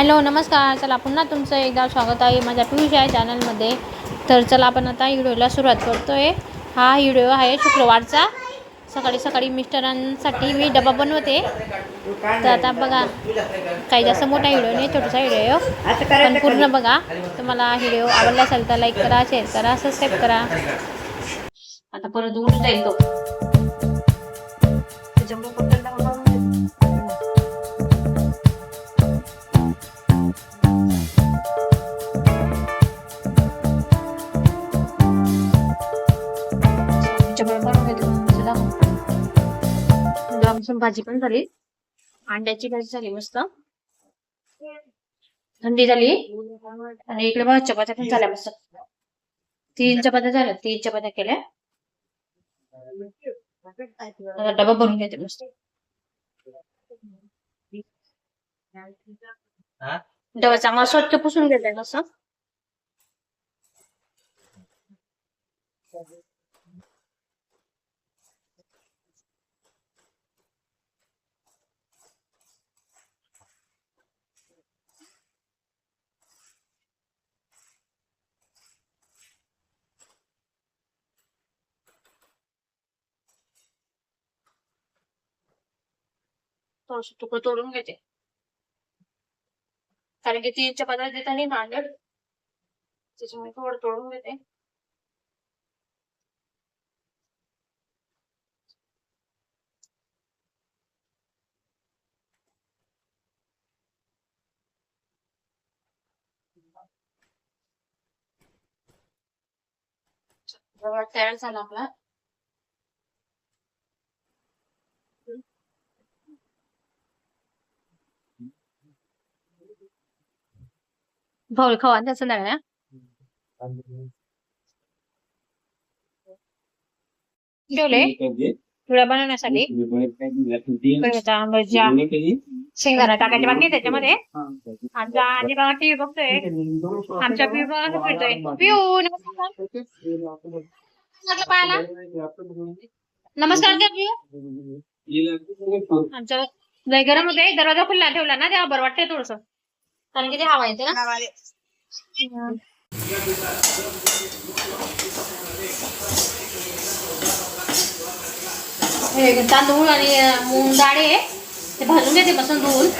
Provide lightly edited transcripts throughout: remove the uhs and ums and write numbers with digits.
Hello नमस्कार. चला पुन्हा तुमचं एकदा स्वागत आहे माझ्या पियुष या चॅनलमध्ये. तर चला आपण आता व्हिडिओला सुरुवात करतोय. हा व्हिडिओ आहे शुक्रवारचा. सकाळी सकाळी मिस्टरांसाठी मी डबा बनवते. तर आता बघा, काही जास्त मोठा व्हिडिओ नाही, छोटासा व्हिडिओ पण पूर्ण बघा. तुम्हाला व्हिडिओ आवडला असेल तर लाईक करा, शेअर करा, सबस्क्राईब करा. आता परत उठून जाईल तो. भाजी पण झाली, अंड्याची भाजी झाली मस्त, थंडी झाली. आणि इकडे बघा चपात्या पण झाल्या मस्त. 3 चपात्या झाल्या, 3 चपात्या केल्या. डबा बनवून घेते मस्त. डबा चांगला स्वच्छ पुसून घेते मस्त. थोडस तुकडं तोडून घेते, कारण की 3 चपात्या देत आणि नांदेड त्याच्यामुळे थोडं तोडून घेते. तयार झाला आपला. भाऊ खावा त्याचं नाही ठेवले तुला बनवण्यासाठी. शेंगदाणा टाकायचे बाकी त्याच्यामध्ये. आमचा आजी बाबा टीव्ही बघतोय. आमच्या पिऊ बघा फिरतोय. पिऊ नमस्कार पाहायला. नमस्कार द्या पिऊ. आमच्या लय गरम होते, दरवाजा खुल्ला ठेवला ना तेव्हा बरं वाटतंय थोडस, कारण की ते हवा येते ना. तांदूळ आणि मूग डाळ आहे ते भाजून घेते मस्त धुवून,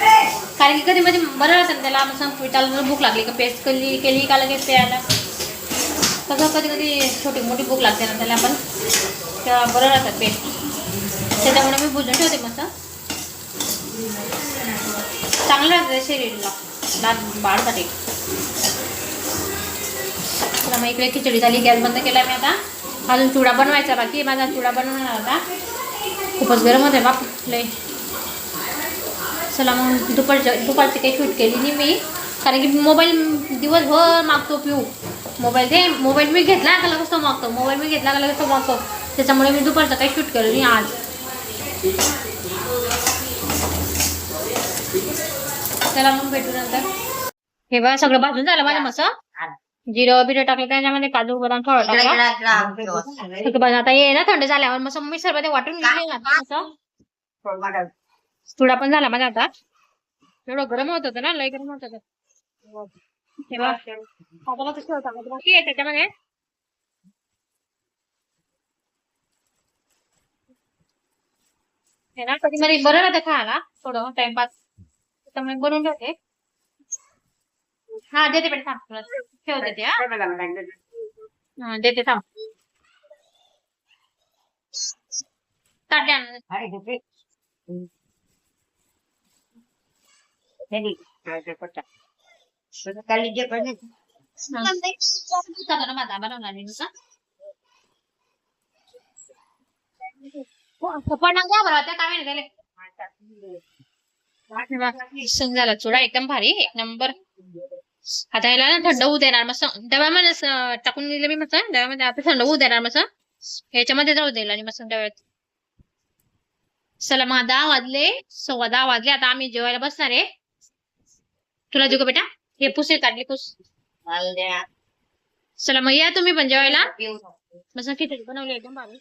कारण की कधी मध्ये बरं राहतं त्याला. मस्त पिठाला भूक लागली का पेस्ट केली का लगेच प्यायला. कसं कधी कधी छोटी मोठी भूक लागते ना त्याला, आपण तेव्हा बरं राहतात पेस्ट. त्याच्यामुळे मी भुजून ठेवते मस्त. चांगलं राहतं शरीराला, दात बाळसाठी. तर मग इकडे खिचडी झाली, गॅस बंद केला मी. आता अजून चिवडा बनवायचा बाकी माझा. चिवडा बनवणार होता, खूपच गरम होते बाप लय. चला मग दुपारची काही शूट केली नाही मी, कारण की मोबाईल दिवसभर मागतो पिऊ. मोबाईल मी घेतला का लगेच तो मागतो, मोबाईल मी घेतला का लगेच तो मागतो. त्याच्यामुळे मी दुपारचं काही शूट केलं नाही आज. चला मग भेटू नंतर. हे बघा सगळं भाजून झालं माझं मस्त. जिरं बिरं टाकलं त्याच्यामध्ये, काजू बदाम थोडं टाकलं. आता ये ना थंड झाल्यावर मस्त मिक्सरमध्ये वाटून घेतले ना. थोडा पण झाला माझा आता. एवढं गरम होत होतं ना, लय गरम होत होतं. बाकी आहे त्याच्यामध्ये. हे ना कधी मध्ये बरं राहतं खायला, थोडं टाइमपास. त्याच्यामुळे बनवून ठेवते. हा देते पण थांब, ठेव देते. हा देते थांब. झाला चुडा एकदम भारी, एक नंबर. आता याला ना थंड होऊ देणार मस्त. डब्यामध्ये टाकून दिलं मी मस्त. डब्यामध्ये आता थंड होऊ देणार मस्त. ह्याच्यामध्ये जाऊ देईल आणि मस्त डब्यात. चला मग 10 वाजले, 10:15 वाजले. आता आम्ही जेवायला बसणार आहे. तुला देऊ का बेटा? हे पुसे काढले पुस. चला मग या तुम्ही पण जेवायला. मस्त खिचडी बनवली एकदम भारी.